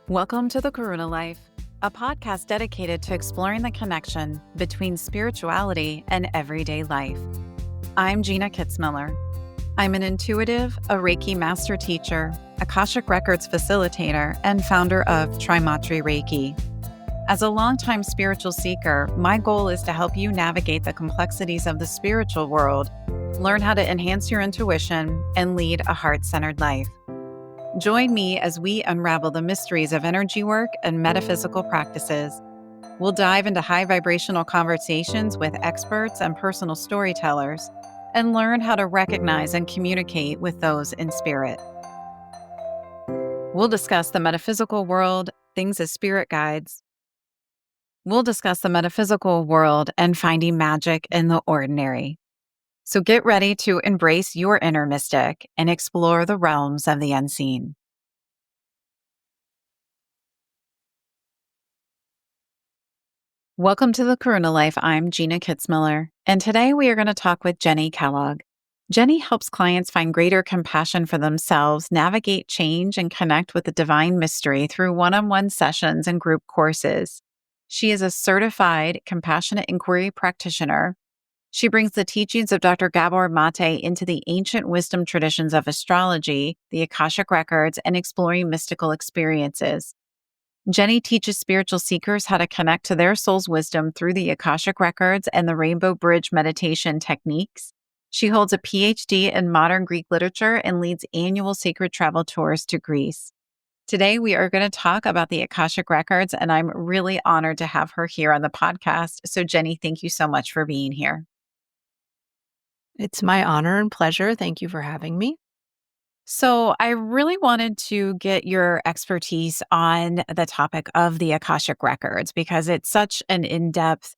Welcome to the Karuna Life, a podcast dedicated to exploring the connection between spirituality and everyday life. I'm Gina Kitzmiller. I'm an intuitive, a Reiki master teacher, Akashic Records facilitator, and founder of Trimatri Reiki. As a longtime spiritual seeker, my goal is to help you navigate the complexities of the spiritual world, learn how to enhance your intuition, and lead a heart-centered life. Join me as we unravel the mysteries of energy work and metaphysical practices. We'll dive into high vibrational conversations with experts and personal storytellers, and learn how to recognize and communicate with those in spirit. We'll discuss the metaphysical world, things as spirit guides. We'll discuss the metaphysical world and finding magic in the ordinary. So get ready to embrace your inner mystic and explore the realms of the unseen. Welcome to the Karuna Life. I'm Gina Kitzmiller, and today we are going to talk with Jenny Kellogg. Jenny helps clients find greater compassion for themselves, navigate change, and connect with the divine mystery through one-on-one sessions and group courses. She is a certified compassionate inquiry practitioner. She brings the teachings of Dr. Gabor Mate into the ancient wisdom traditions of astrology, the Akashic Records, and exploring mystical experiences. Jenny teaches spiritual seekers how to connect to their soul's wisdom through the Akashic Records and the Rainbow Bridge meditation techniques. She holds a PhD in modern Greek literature and leads annual sacred travel tours to Greece. Today, we are going to talk about the Akashic Records, and I'm really honored to have her here on the podcast. So, Jenny, thank you so much for being here. It's my honor and pleasure. Thank you for having me. So I really wanted to get your expertise on the topic of the Akashic Records because it's such an in-depth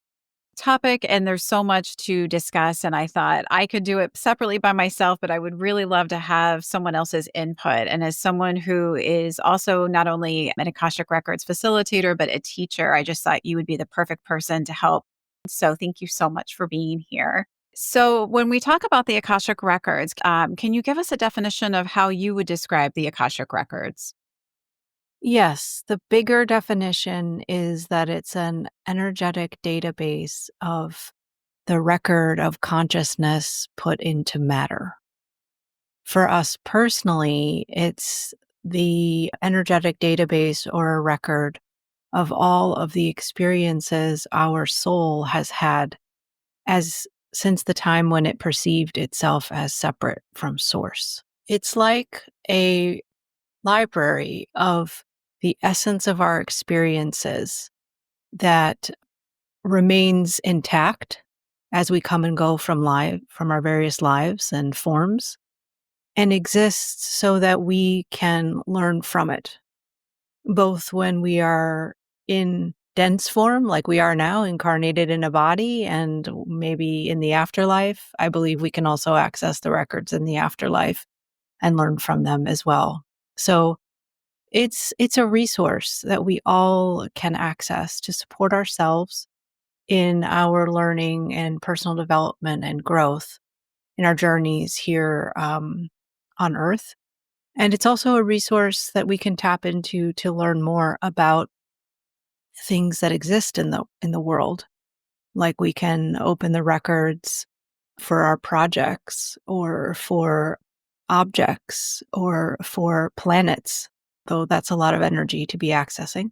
topic and there's so much to discuss. And I thought I could do it separately by myself, but I would really love to have someone else's input. And as someone who is also not only an Akashic Records facilitator, but a teacher, I just thought you would be the perfect person to help. So thank you so much for being here. So when we talk about the Akashic Records, can you give us a definition of how you would describe the Akashic Records? Yes, the bigger definition is that it's an energetic database of the record of consciousness put into matter. For us personally, it's the energetic database or a record of all of the experiences our soul has had since the time when it perceived itself as separate from source. It's like a library of the essence of our experiences that remains intact as we come and go from our various lives and forms, and exists so that we can learn from it, both when we are in dense form, like we are now, incarnated in a body, and maybe in the afterlife. I believe we can also access the records in the afterlife and learn from them as well. So it's a resource that we all can access to support ourselves in our learning and personal development and growth in our journeys here on Earth. And it's also a resource that we can tap into to learn more about things that exist in the world. Like we can open the records for our projects or for objects or for planets, though that's a lot of energy to be accessing.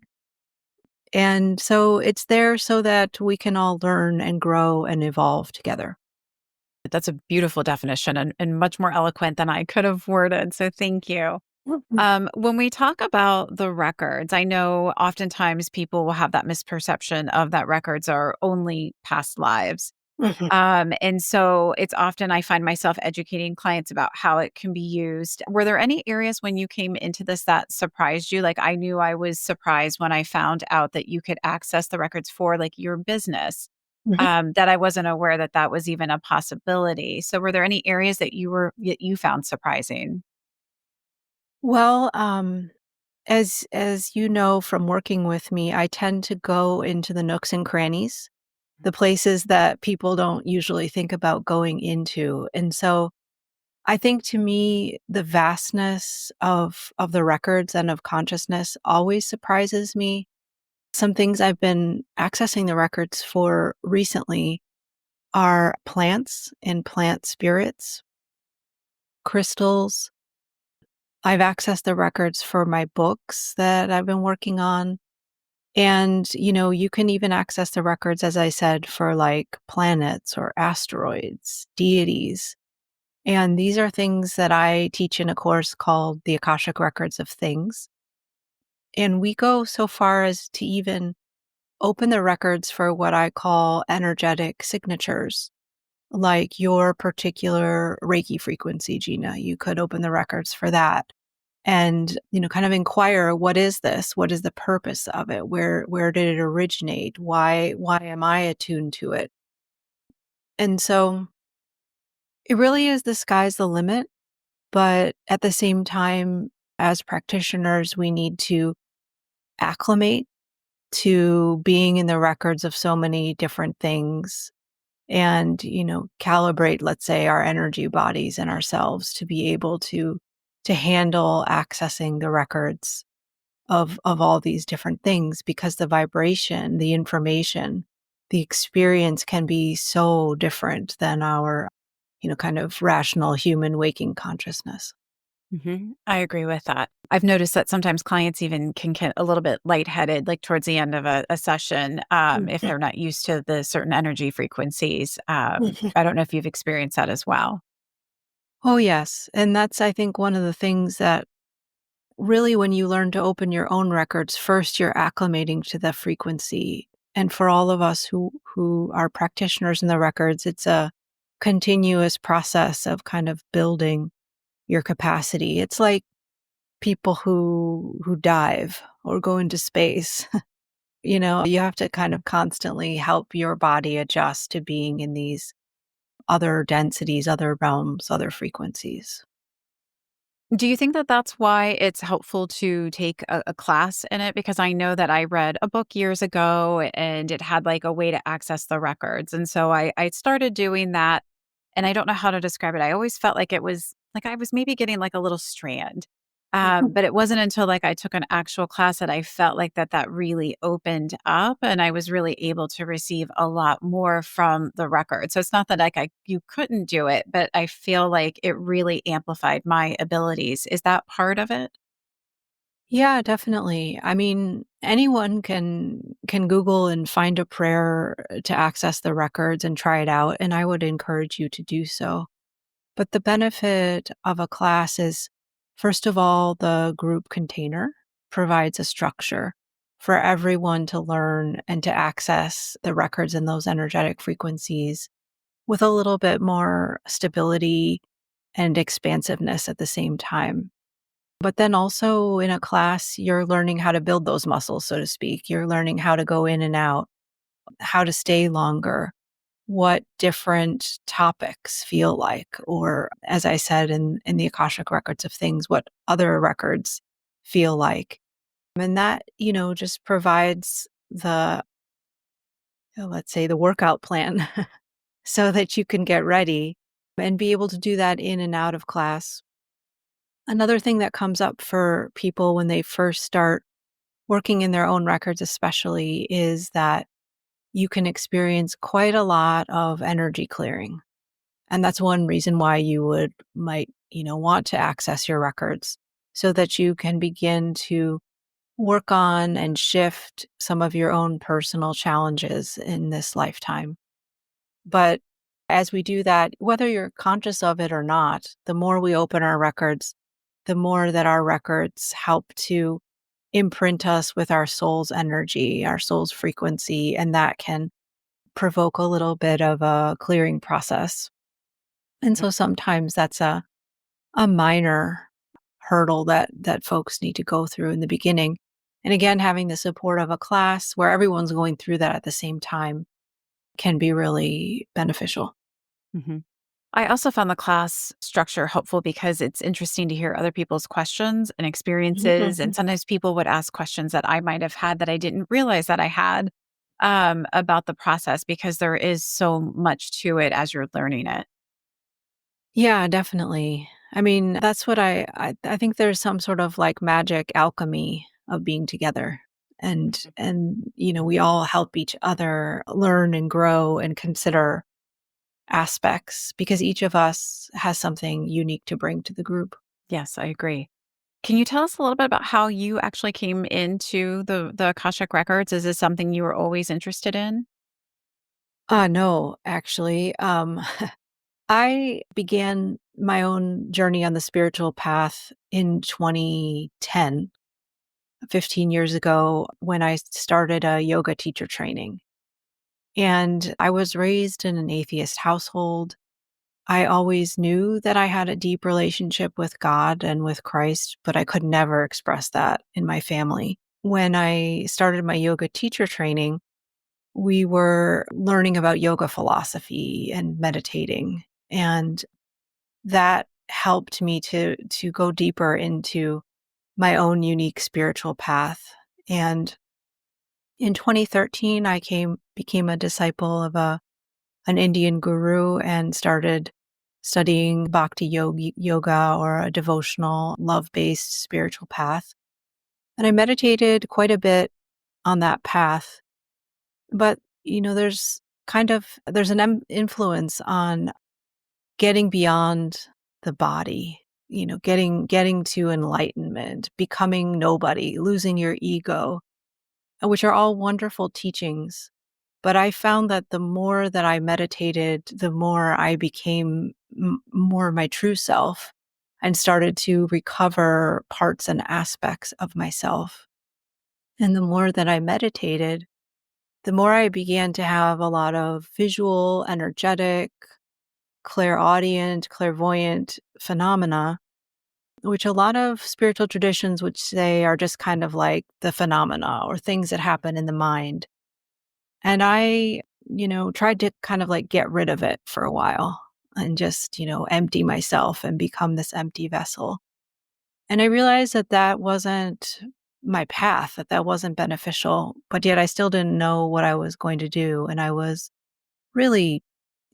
And so it's there so that we can all learn and grow and evolve together. That's a beautiful definition and much more eloquent than I could have worded. So thank you. When we talk about the records, I know oftentimes people will have that misperception of that records are only past lives. And so it's often I find myself educating clients about how it can be used. Were there any areas when you came into this that surprised you? Like I knew I was surprised when I found out that you could access the records for like your business, that I wasn't aware that that was even a possibility. So were there any areas that you found surprising? Well, as you know from working with me, I tend to go into the nooks and crannies, the places that people don't usually think about going into. And so I think to me, the vastness of the records and of consciousness always surprises me. Some things I've been accessing the records for recently are plants and plant spirits, crystals. I've accessed the records for my books that I've been working on. And, you can even access the records, as I said, for like planets or asteroids, deities. And these are things that I teach in a course called the Akashic Records of Things. And we go so far as to even open the records for what I call energetic signatures, like your particular Reiki frequency, Gina. You could open the records for that and, kind of inquire, what is this? What is the purpose of it? Where did it originate? Why am I attuned to it? And so it really is, the sky's the limit. But at the same time, as practitioners, we need to acclimate to being in the records of so many different things and, calibrate, let's say, our energy bodies and ourselves to be able to handle accessing the records of all these different things, because the vibration, the information, the experience can be so different than our, kind of rational human waking consciousness. I agree with that. I've noticed that sometimes clients even can get a little bit lightheaded, like towards the end of a session, if they're not used to the certain energy frequencies. I don't know if you've experienced that as well. Oh, yes. And that's, I think, one of the things that really, when you learn to open your own records, first you're acclimating to the frequency. And for all of us who are practitioners in the records, it's a continuous process of kind of building your capacity. It's like people who dive or go into space. You have to kind of constantly help your body adjust to being in these other densities, other realms, other frequencies. Do you think that that's why it's helpful to take a class in it? Because I know that I read a book years ago and it had like a way to access the records. And so I started doing that, and I don't know how to describe it. I always felt like it was like I was maybe getting like a little strand. But it wasn't until like I took an actual class that I felt like that really opened up, and I was really able to receive a lot more from the record. So it's not that like you couldn't do it, but I feel like it really amplified my abilities. Is that part of it? Yeah, definitely. I mean, anyone can Google and find a prayer to access the records and try it out, and I would encourage you to do so. But the benefit of a class is, first of all, the group container provides a structure for everyone to learn and to access the records and those energetic frequencies with a little bit more stability and expansiveness at the same time. But then also in a class, you're learning how to build those muscles, so to speak. You're learning how to go in and out, how to stay longer, what different topics feel like, or as I said in the Akashic Records of Things, what other records feel like. And that, just provides the, let's say, the workout plan so that you can get ready and be able to do that in and out of class. Another thing that comes up for people when they first start working in their own records, especially, is that you can experience quite a lot of energy clearing. And that's one reason why you might, want to access your records so that you can begin to work on and shift some of your own personal challenges in this lifetime. But as we do that, whether you're conscious of it or not, the more we open our records, the more that our records help to imprint us with our soul's energy, our soul's frequency, and that can provoke a little bit of a clearing process. And so sometimes that's a minor hurdle that folks need to go through in the beginning. And again, having the support of a class where everyone's going through that at the same time can be really beneficial. Mhm. I also found the class structure helpful because it's interesting to hear other people's questions and experiences. And sometimes people would ask questions that I might have had that I didn't realize that I had about the process, because there is so much to it as you're learning it. Yeah, definitely. I mean, that's what I think there's some sort of like magic alchemy of being together. We all help each other learn and grow and consider aspects because each of us has something unique to bring to the group. Yes, I agree. Can you tell us a little bit about how you actually came into the Akashic Records? Is this something you were always interested in? No, actually. I began my own journey on the spiritual path in 2010, 15 years ago, when I started a yoga teacher training. And I was raised in an atheist household. I always knew that I had a deep relationship with God and with Christ, but I could never express that in my family. When I started my yoga teacher training, we were learning about yoga philosophy and meditating. And that helped me to go deeper into my own unique spiritual path. And in 2013, I became a disciple of an Indian guru and started studying yoga or a devotional, love-based spiritual path. And I meditated quite a bit on that path. But, there's an influence on getting beyond the body, getting to enlightenment, becoming nobody, losing your ego, which are all wonderful teachings. But I found that the more that I meditated, the more I became more my true self and started to recover parts and aspects of myself. And the more that I meditated, the more I began to have a lot of visual, energetic, clairaudient, clairvoyant phenomena, which a lot of spiritual traditions would say are just kind of like the phenomena or things that happen in the mind. And I, tried to kind of like get rid of it for a while and just, empty myself and become this empty vessel. And I realized that that wasn't my path, that that wasn't beneficial, but yet I still didn't know what I was going to do. And I was really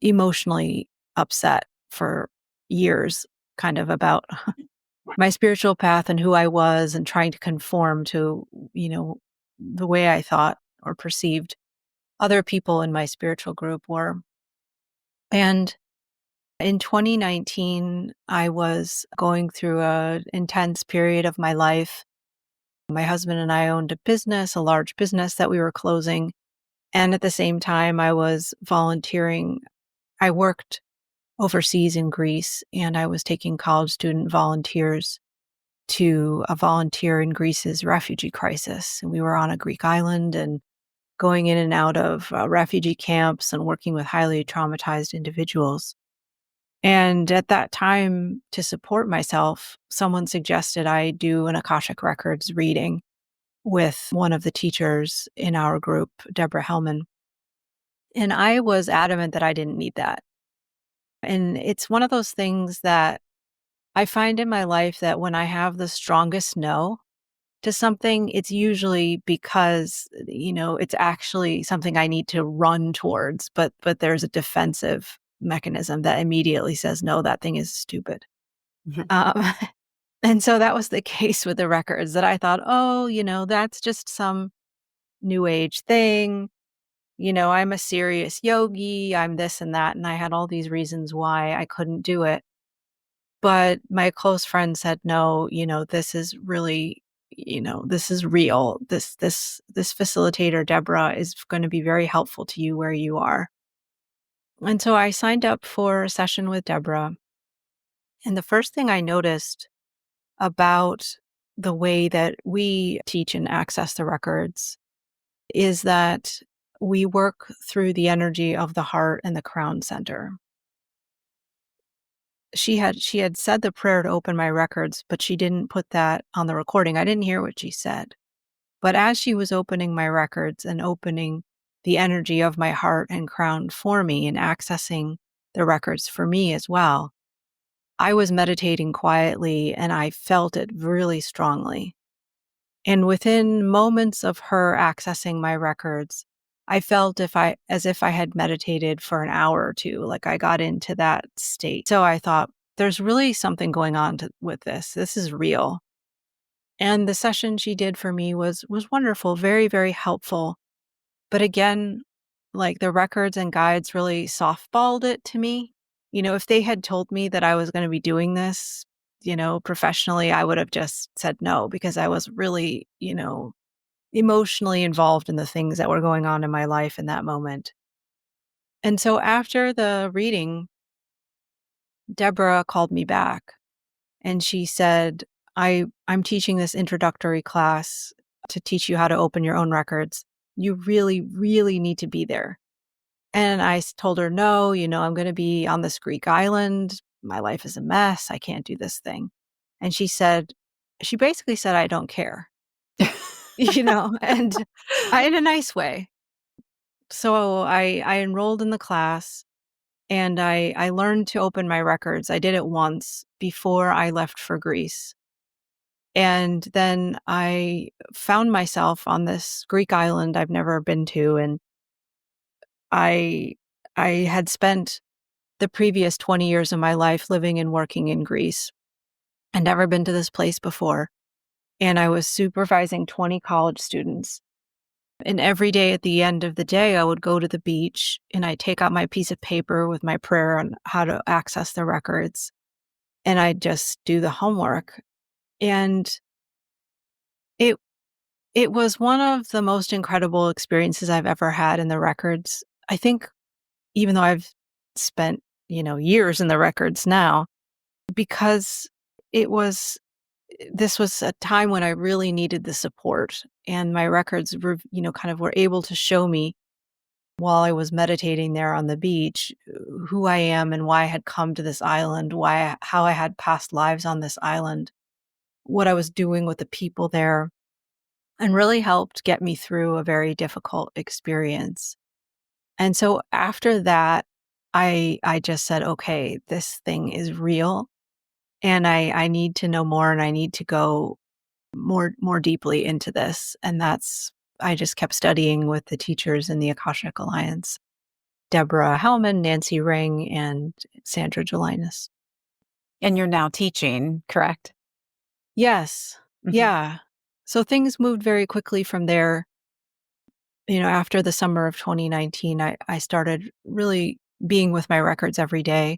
emotionally upset for years, kind of about my spiritual path and who I was and trying to conform to, the way I thought or perceived other people in my spiritual group were. And in 2019, I was going through a intense period of my life. My husband and I owned a large business that we were closing. And at the same time, I was volunteering. I worked overseas in Greece and I was taking college student volunteers to volunteer in Greece's refugee crisis. And we were on a Greek island and going in and out of refugee camps and working with highly traumatized individuals. And at that time, to support myself, someone suggested I do an Akashic Records reading with one of the teachers in our group, Deborah Hellman. And I was adamant that I didn't need that. And it's one of those things that I find in my life that when I have the strongest no to something, it's usually because, it's actually something I need to run towards, but there's a defensive mechanism that immediately says, no, that thing is stupid. Mhm. Um, and so that was the case with the records that I thought, oh, that's just some new age thing. I'm a serious yogi, I'm this and that. And I had all these reasons why I couldn't do it. But my close friend said, "No, this is really, this is real. This facilitator, Deborah, is gonna be very helpful to you where you are." And so I signed up for a session with Deborah, and the first thing I noticed about the way that we teach and access the records is that we work through the energy of the heart and the crown center. She had said the prayer to open my records, but she didn't put that on the recording. I didn't hear what she said. But as she was opening my records and opening the energy of my heart and crown for me and accessing the records for me as well, I was meditating quietly and I felt it really strongly. And within moments of her accessing my records, I felt as if I had meditated for an hour or two, like I got into that state. So I thought, there's really something going on with this. This is real. And the session she did for me was wonderful, very, very helpful. But again, like the records and guides really softballed it to me. If they had told me that I was going to be doing this, professionally, I would have just said no because I was really, emotionally involved in the things that were going on in my life in that moment. And so after the reading, Deborah called me back and she said, I'm teaching this introductory class to teach you how to open your own records. You really, really need to be there. And I told her, no, I'm going to be on this Greek island. My life is a mess. I can't do this thing. And she basically said, I don't care, and in a nice way. So I enrolled in the class and I learned to open my records. I did it once before I left for Greece. And then I found myself on this Greek island I've never been to. And I had spent the previous 20 years of my life living and working in Greece. I'd never been to this place before. And I was supervising 20 college students. And every day at the end of the day, I would go to the beach and I'd take out my piece of paper with my prayer on how to access the records. And I'd just do the homework. And it it was one of the most incredible experiences I've ever had in the records. I think even though I've spent, years in the records now, because this was a time when I really needed the support, and my records were, kind of were able to show me while I was meditating there on the beach who I am and why I had come to this island, how I had past lives on this island, what I was doing with the people there, and really helped get me through a very difficult experience. And so after that, I just said, okay, this thing is real and I need to know more and I need to go more deeply into this. And I just kept studying with the teachers in the Akashic Alliance, Deborah Hellman, Nancy Ring, and Sandra Gelinas. And you're now teaching, correct? Yes. Mm-hmm. Yeah. So things moved very quickly from there. After the summer of 2019, I started really being with my records every day.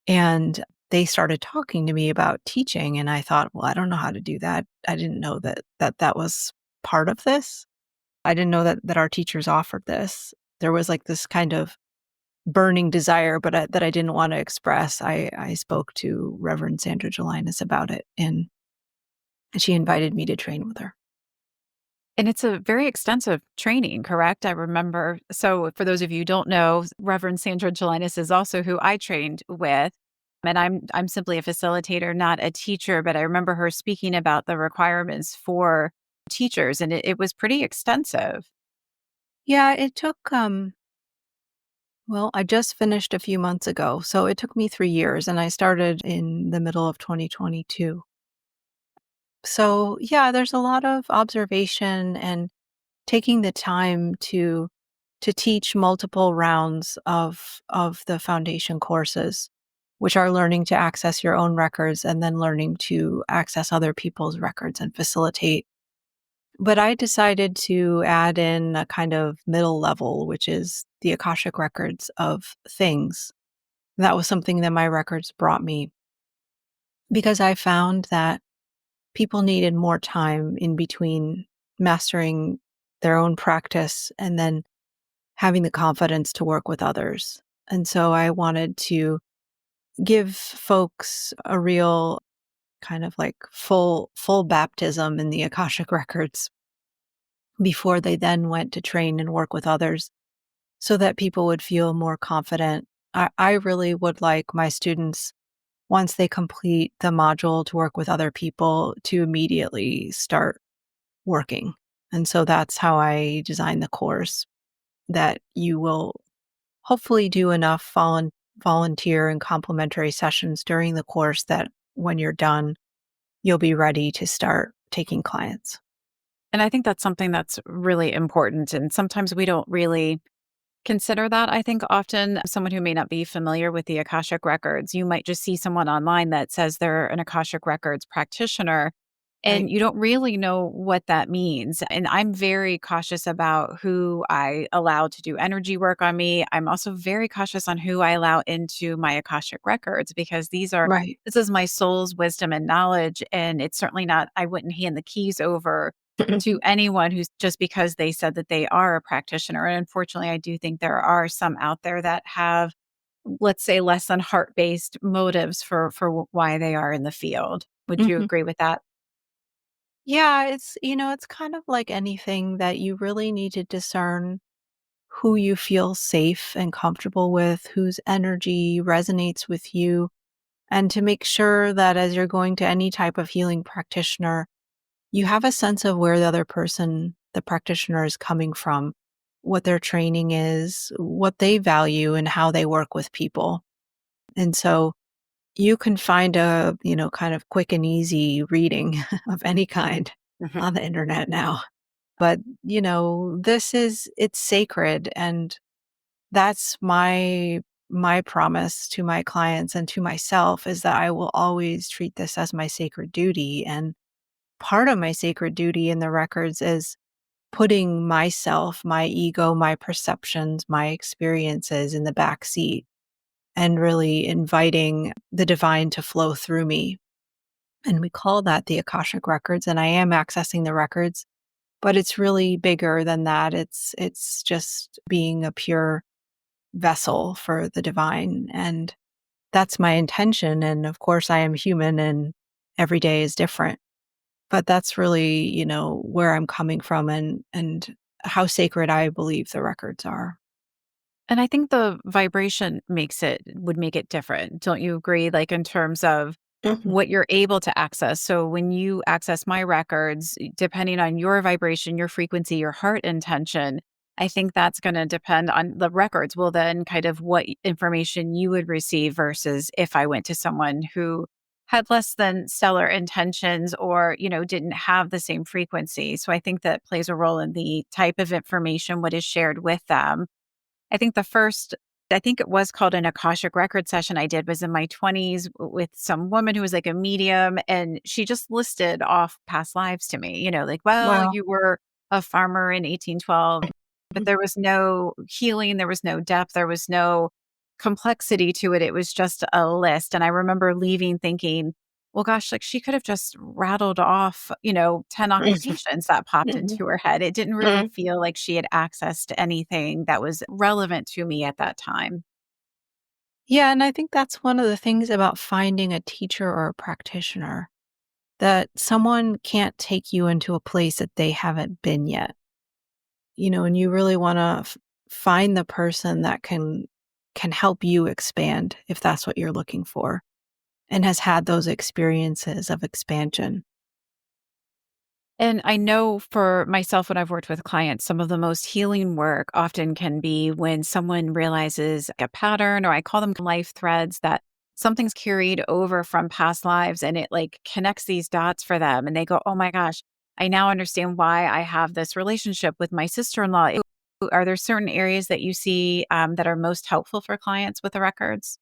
And they started talking to me about teaching. And I thought, well, I don't know how to do that. I didn't know that was part of this. I didn't know that our teachers offered this. There was like this kind of burning desire, but that I didn't want to express. I spoke to Reverend Sandra Gelinas about it, and she invited me to train with her. And it's a very extensive training, correct? I remember. So for those of you who don't know, Reverend Sandra Gelinas is also who I trained with. And I'm simply a facilitator, not a teacher, but I remember her speaking about the requirements for teachers, and it was pretty extensive. Yeah, it took, well, I just finished a few months ago. So it took me 3 years, and I started in the middle of 2022. So yeah, there's a lot of observation and taking the time to teach multiple rounds of the foundation courses, which are learning to access your own records and then learning to access other people's records and facilitate. But I decided to add in a kind of middle level, which is the Akashic Records of things. That was something that my records brought me because I found that people needed more time in between mastering their own practice and then having the confidence to work with others. And so I wanted to give folks a real kind of like full baptism in the Akashic Records before they then went to train and work with others so that people would feel more confident. I really would like my students, once they complete the module to work with other people, to immediately start working. And so that's how I designed the course, that you will hopefully do enough volunteer and complimentary sessions during the course that when you're done, you'll be ready to start taking clients. And I think that's something that's really important. And sometimes we don't really consider that. I think often someone who may not be familiar with the Akashic Records, you might just see someone online that says they're an Akashic Records practitioner, and Right. you don't really know what that means. And I'm very cautious about who I allow to do energy work on me. I'm also very cautious on who I allow into my Akashic Records because Right. this is my soul's wisdom and knowledge. And it's certainly not, I wouldn't hand the keys over to anyone who's just because they said that they are a practitioner. And unfortunately, I do think there are some out there that have, let's say, less than heart-based motives for why they are in the field. Would you Mhm. agree with that? Yeah, it's kind of like anything that you really need to discern who you feel safe and comfortable with, whose energy resonates with you, and to make sure that as you're going to any type of healing practitioner, you have a sense of where the other person, the practitioner, is coming from, what their training is, what they value, and how they work with people. And so you can find a, kind of quick and easy reading of any kind Mhm. on the internet now. But, it's sacred. And that's my promise to my clients and to myself is that I will always treat this as my sacred duty. And part of my sacred duty in the records is putting myself, my ego, my perceptions, my experiences in the back seat and really inviting the divine to flow through me. And we call that the Akashic Records. And I am accessing the records, but it's really bigger than that. It's just being a pure vessel for the divine. And that's my intention. And of course I am human and every day is different. But that's really, where I'm coming from and how sacred I believe the records are. And I think the vibration would make it different. Don't you agree? Like in terms of Mhm. what you're able to access. So when you access my records, depending on your vibration, your frequency, your heart intention, I think that's going to depend on the records will then kind of what information you would receive versus if I went to someone who had less than stellar intentions or, didn't have the same frequency. So I think that plays a role in the type of information what is shared with them. I think it was called an Akashic record session I did was in my 20s with some woman who was like a medium, and she just listed off past lives to me, like, well, Wow. you were a farmer in 1812, but there was no healing, there was no depth, there was no complexity to it. It was just a list. And I remember leaving thinking, well, gosh, like she could have just rattled off, 10 occupations that popped Mhm. into her head. It didn't really Mhm. feel like she had access to anything that was relevant to me at that time. Yeah, and I think that's one of the things about finding a teacher or a practitioner, that someone can't take you into a place that they haven't been yet. And you really want to find the person that can help you expand if that's what you're looking for and has had those experiences of expansion. And I know for myself, when I've worked with clients, some of the most healing work often can be when someone realizes a pattern, or I call them life threads, that something's carried over from past lives and it like connects these dots for them. And they go, oh my gosh, I now understand why I have this relationship with my sister in law. Are there certain areas that you see that are most helpful for clients with the records?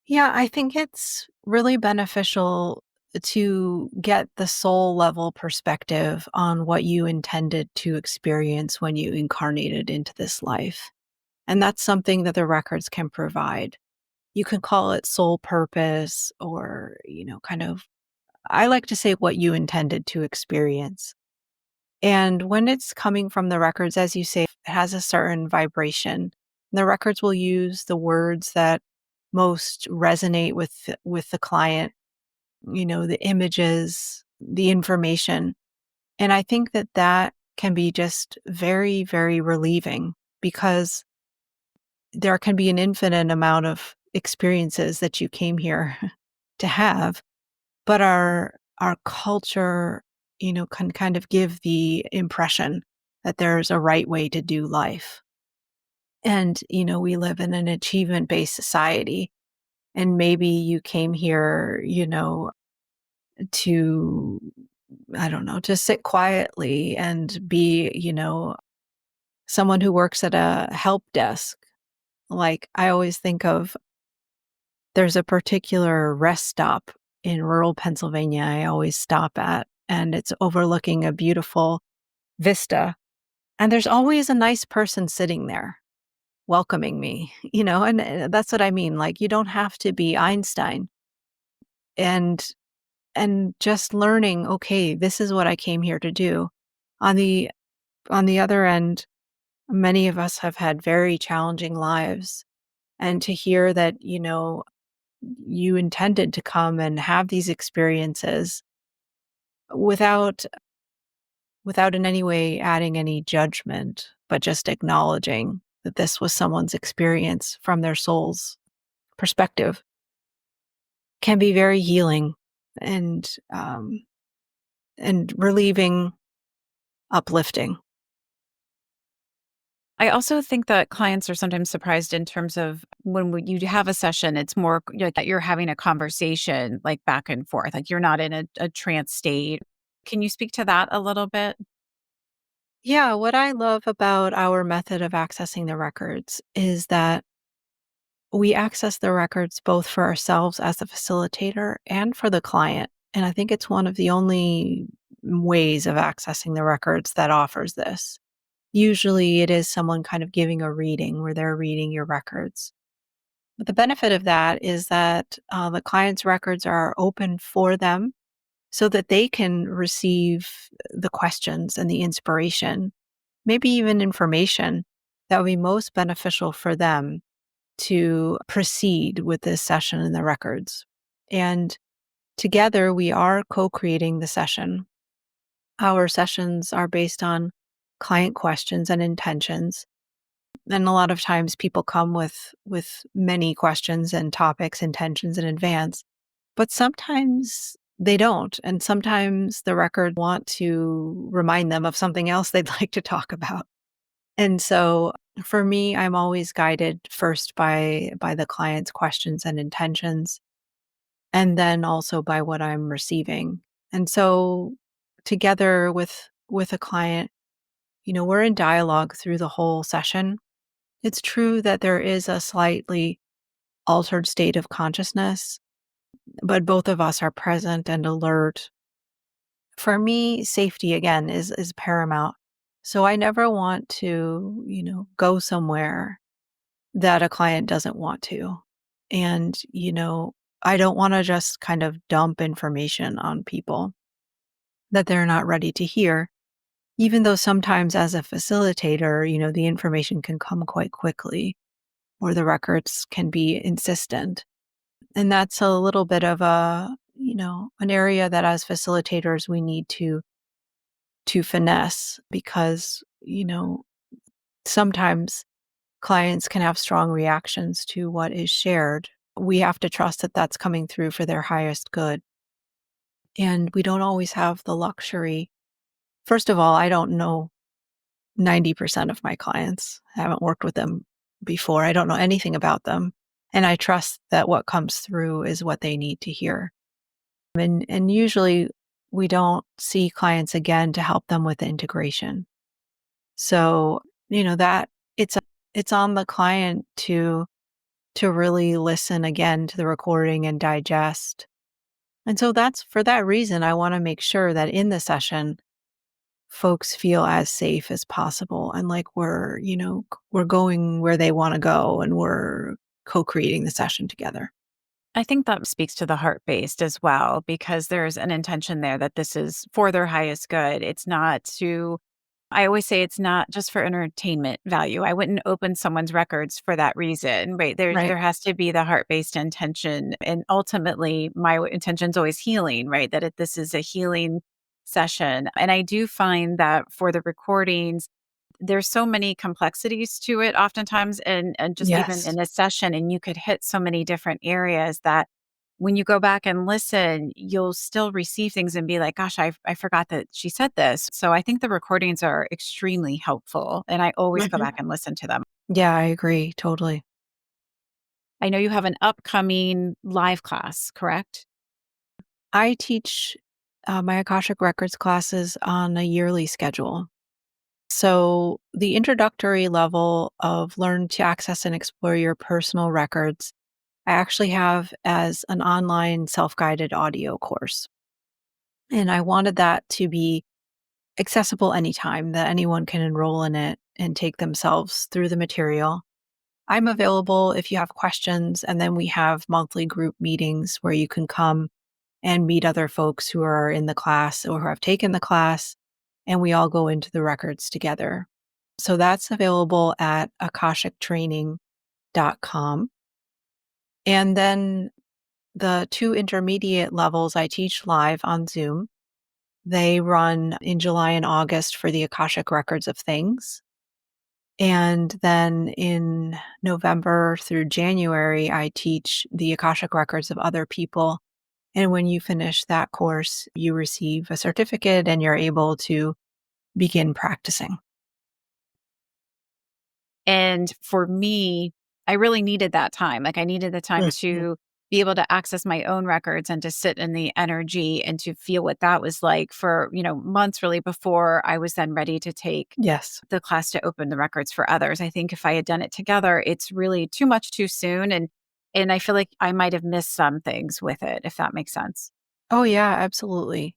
Yeah, I think it's really beneficial to get the soul level perspective on what you intended to experience when you incarnated into this life. And that's something that the records can provide. You can call it soul purpose or, kind of, I like to say what you intended to experience. And when it's coming from the records, as you say, it has a certain vibration. The records will use the words that most resonate with the client, the images, the information. And I think that that can be just very, very relieving because there can be an infinite amount of experiences that you came here to have, but our culture, can kind of give the impression that there's a right way to do life. And, we live in an achievement-based society, and maybe you came here, to I don't know, just sit quietly and be, someone who works at a help desk. Like, I always think of there's a particular rest stop in rural Pennsylvania I always stop at, and it's overlooking a beautiful vista. And there's always a nice person sitting there welcoming me, and that's what I mean. Like, you don't have to be Einstein. And just learning, okay, this is what I came here to do. On the other end, many of us have had very challenging lives. And to hear that, you intended to come and have these experiences without in any way adding any judgment, but just acknowledging that this was someone's experience from their soul's perspective can be very healing and relieving, uplifting. I also think that clients are sometimes surprised in terms of you have a session, it's more like that you're having a conversation like back and forth, like you're not in a trance state. Can you speak to that a little bit? Yeah, what I love about our method of accessing the records is that we access the records both for ourselves as the facilitator and for the client. And I think it's one of the only ways of accessing the records that offers this. Usually it is someone kind of giving a reading where they're reading your records. But the benefit of that is that the client's records are open for them so that they can receive the questions and the inspiration, maybe even information that would be most beneficial for them to proceed with this session in the records. And together we are co-creating the session. Our sessions are based on client questions and intentions. And a lot of times people come with many questions and topics, intentions in advance, but sometimes they don't. And sometimes the record want to remind them of something else they'd like to talk about. And so for me, I'm always guided first by the client's questions and intentions, and then also by what I'm receiving. And so together with a client, we're in dialogue through the whole session. It's true that there is a slightly altered state of consciousness, but both of us are present and alert. For me, safety again is paramount. So I never want to, go somewhere that a client doesn't want to. And, I don't want to just kind of dump information on people that they're not ready to hear, even though sometimes as a facilitator, the information can come quite quickly or the records can be insistent. And that's a little bit of an area that as facilitators we need to finesse because, sometimes clients can have strong reactions to what is shared. We have to trust that that's coming through for their highest good. And we don't always have the luxury. First of all, I don't know 90% of my clients. I haven't worked with them before. I don't know anything about them. And I trust that what comes through is what they need to hear. And usually we don't see clients again to help them with the integration. So, that it's on the client to really listen again to the recording and digest. And so that's for that reason, I want to make sure that in the session, folks feel as safe as possible. And like we're going where they want to go and we're co-creating the session together. I think that speaks to the heart-based as well, because there's an intention there that this is for their highest good. It's not to I always say it's not just for entertainment value. I wouldn't open someone's records for that reason, right? Right. There has to be the heart-based intention. And ultimately, my intention is always healing, right? This is a healing session. And I do find that for the recordings, there's so many complexities to it oftentimes and just even Yes. in a session, and you could hit so many different areas that when you go back and listen, you'll still receive things and be like, gosh, I forgot that she said this. So I think the recordings are extremely helpful, and I always go back Mhm. and listen to them. Yeah, I agree. Totally. I know you have an upcoming live class, correct? I teach my Akashic Records classes on a yearly schedule. So, the introductory level of learn to access and explore your personal records, I actually have as an online self guided audio course. And I wanted that to be accessible anytime, that anyone can enroll in it and take themselves through the material. I'm available if you have questions. And then we have monthly group meetings where you can come and meet other folks who are in the class or who have taken the class, and we all go into the records together. So that's available at akashictraining.com. And then the two intermediate levels I teach live on Zoom. They run in July and August for the Akashic Records of Things. And then in November through January, I teach the Akashic Records of other people. And when you finish that course, you receive a certificate and you're able to begin practicing. And for me, I really needed that time. Like I needed the time Mhm. to be able to access my own records and to sit in the energy and to feel what that was like for, months really before I was then ready to take Yes. the class to open the records for others. I think if I had done it together, it's really too much too soon. And I feel like I might have missed some things with it, if that makes sense. Oh, yeah, absolutely.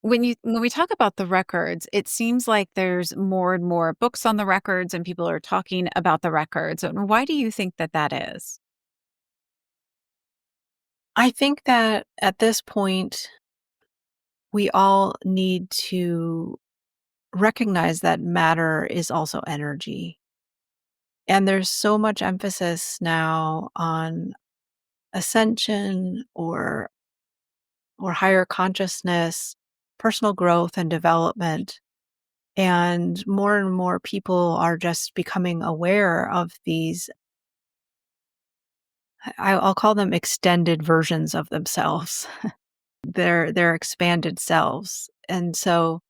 When we talk about the records, it seems like there's more and more books on the records and people are talking about the records. And why do you think that that is? I think that at this point, we all need to recognize that matter is also energy. And there's so much emphasis now on ascension or higher consciousness, personal growth and development. And more people are just becoming aware of these. I'll call them extended versions of themselves, their expanded selves. And so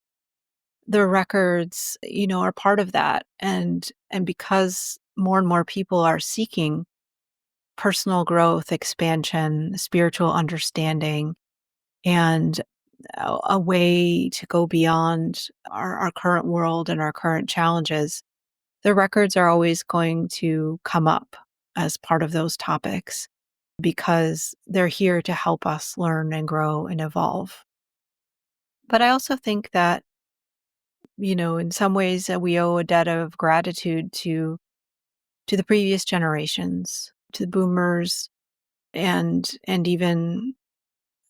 the records, are part of that. And because more and more people are seeking personal growth, expansion, spiritual understanding, and a way to go beyond our current world and our current challenges, the records are always going to come up as part of those topics because they're here to help us learn and grow and evolve. But I also think that, in some ways that we owe a debt of gratitude to the previous generations, to the boomers and even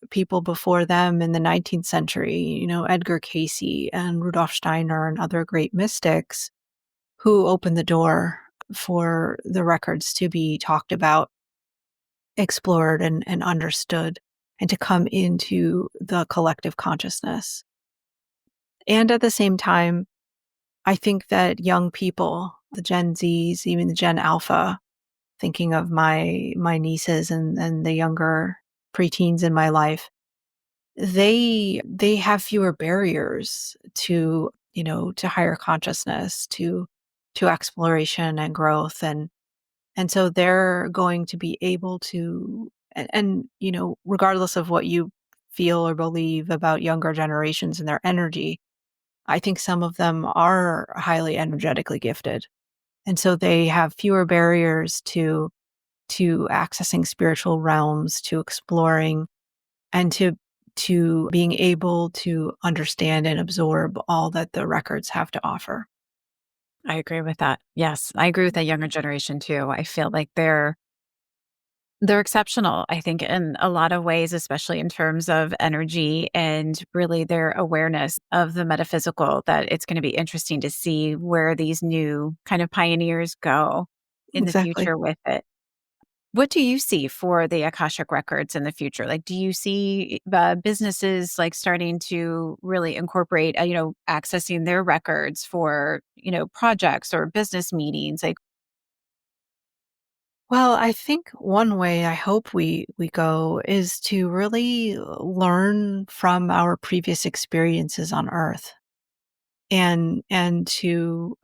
people before them in the 19th century, Edgar Cayce and Rudolf Steiner and other great mystics who opened the door for the records to be talked about, explored, and understood, and to come into the collective consciousness. And at the same time, I think that young people, the Gen Zs, even the Gen Alpha, thinking of my nieces and the younger preteens in my life, they have fewer barriers to higher consciousness, to exploration and growth, and so they're going to be able to and regardless of what you feel or believe about younger generations and their energy, I think some of them are highly energetically gifted. And so they have fewer barriers to accessing spiritual realms, to exploring, and to being able to understand and absorb all that the records have to offer. I agree with that. Yes, I agree with that younger generation too. I feel like they're exceptional, I think, in a lot of ways, especially in terms of energy and really their awareness of the metaphysical, that it's going to be interesting to see where these new kind of pioneers go in the Exactly. future with it. What do you see for the Akashic Records in the future? Like, do you see businesses like starting to really incorporate, accessing their records for, projects or business meetings? Like, Well, I think one way I hope we go is to really learn from our previous experiences on Earth and to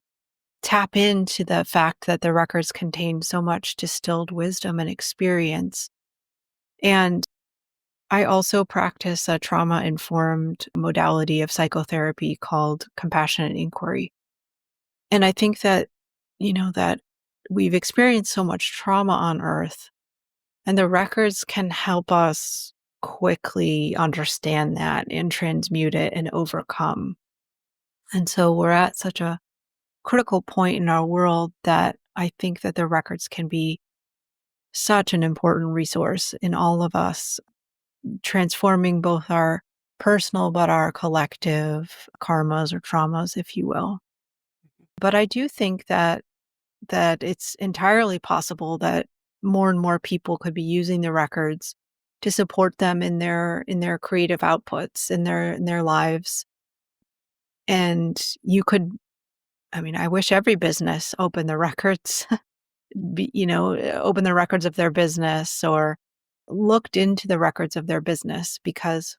tap into the fact that the records contain so much distilled wisdom and experience. And I also practice a trauma-informed modality of psychotherapy called compassionate inquiry. And I think that, that we've experienced so much trauma on Earth, and the records can help us quickly understand that and transmute it and overcome. And so we're at such a critical point in our world that I think that the records can be such an important resource in all of us, transforming both our personal but our collective karmas or traumas, if you will. But I do think that it's entirely possible that more and more people could be using the records to support them in their creative outputs in their lives. And you could, I mean, I wish every business opened the records, open the records of their business or looked into the records of their business, because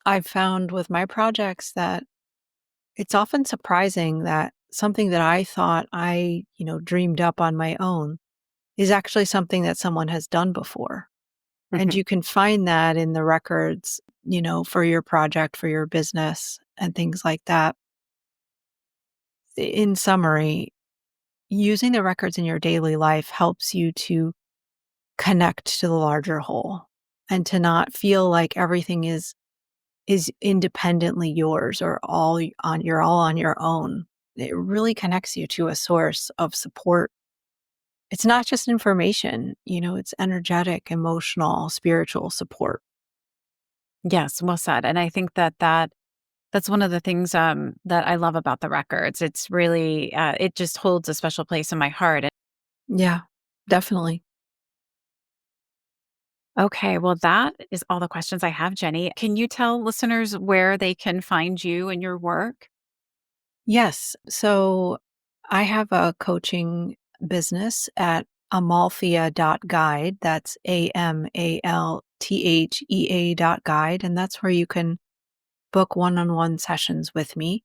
I've found with my projects that it's often surprising that something that I thought I, dreamed up on my own is actually something that someone has done before. And Mhm. you can find that in the records, for your project, for your business, and things like that. In summary, using the records in your daily life helps you to connect to the larger whole and to not feel like everything is independently yours or you're all on your own. It really connects you to a source of support. It's not just information, it's energetic, emotional, spiritual support. Yes, well said. And I think that's one of the things that I love about the records. It's really it just holds a special place in my heart. Yeah, definitely. Okay, well, that is all the questions I have, Jenny. Can you tell listeners where they can find you and your work? Yes. So I have a coaching business at amalthea.guide. That's AMALTHEA.guide. And that's where you can book one-on-one sessions with me.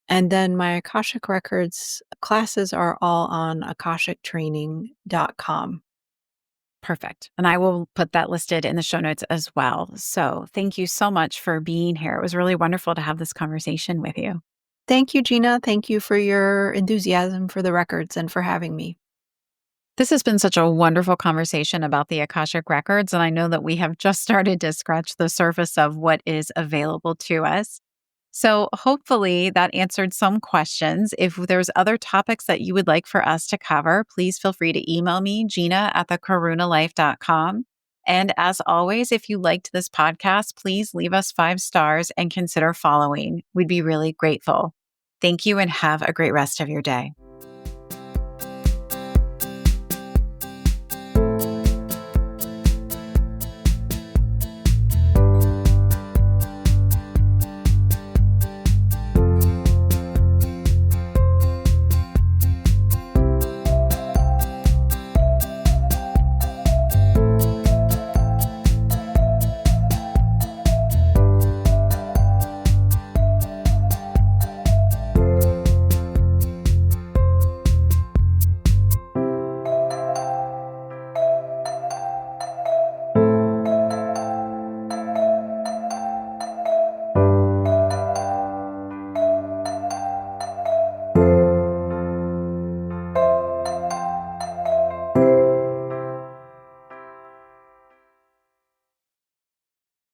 And then my Akashic Records classes are all on akashictraining.com. Perfect. And I will put that listed in the show notes as well. So thank you so much for being here. It was really wonderful to have this conversation with you. Thank you, Gina. Thank you for your enthusiasm for the records and for having me. This has been such a wonderful conversation about the Akashic Records. And I know that we have just started to scratch the surface of what is available to us. So hopefully that answered some questions. If there's other topics that you would like for us to cover, please feel free to email me, Gina@thekarunalife.com. And as always, if you liked this podcast, please leave us 5 stars and consider following. We'd be really grateful. Thank you and have a great rest of your day.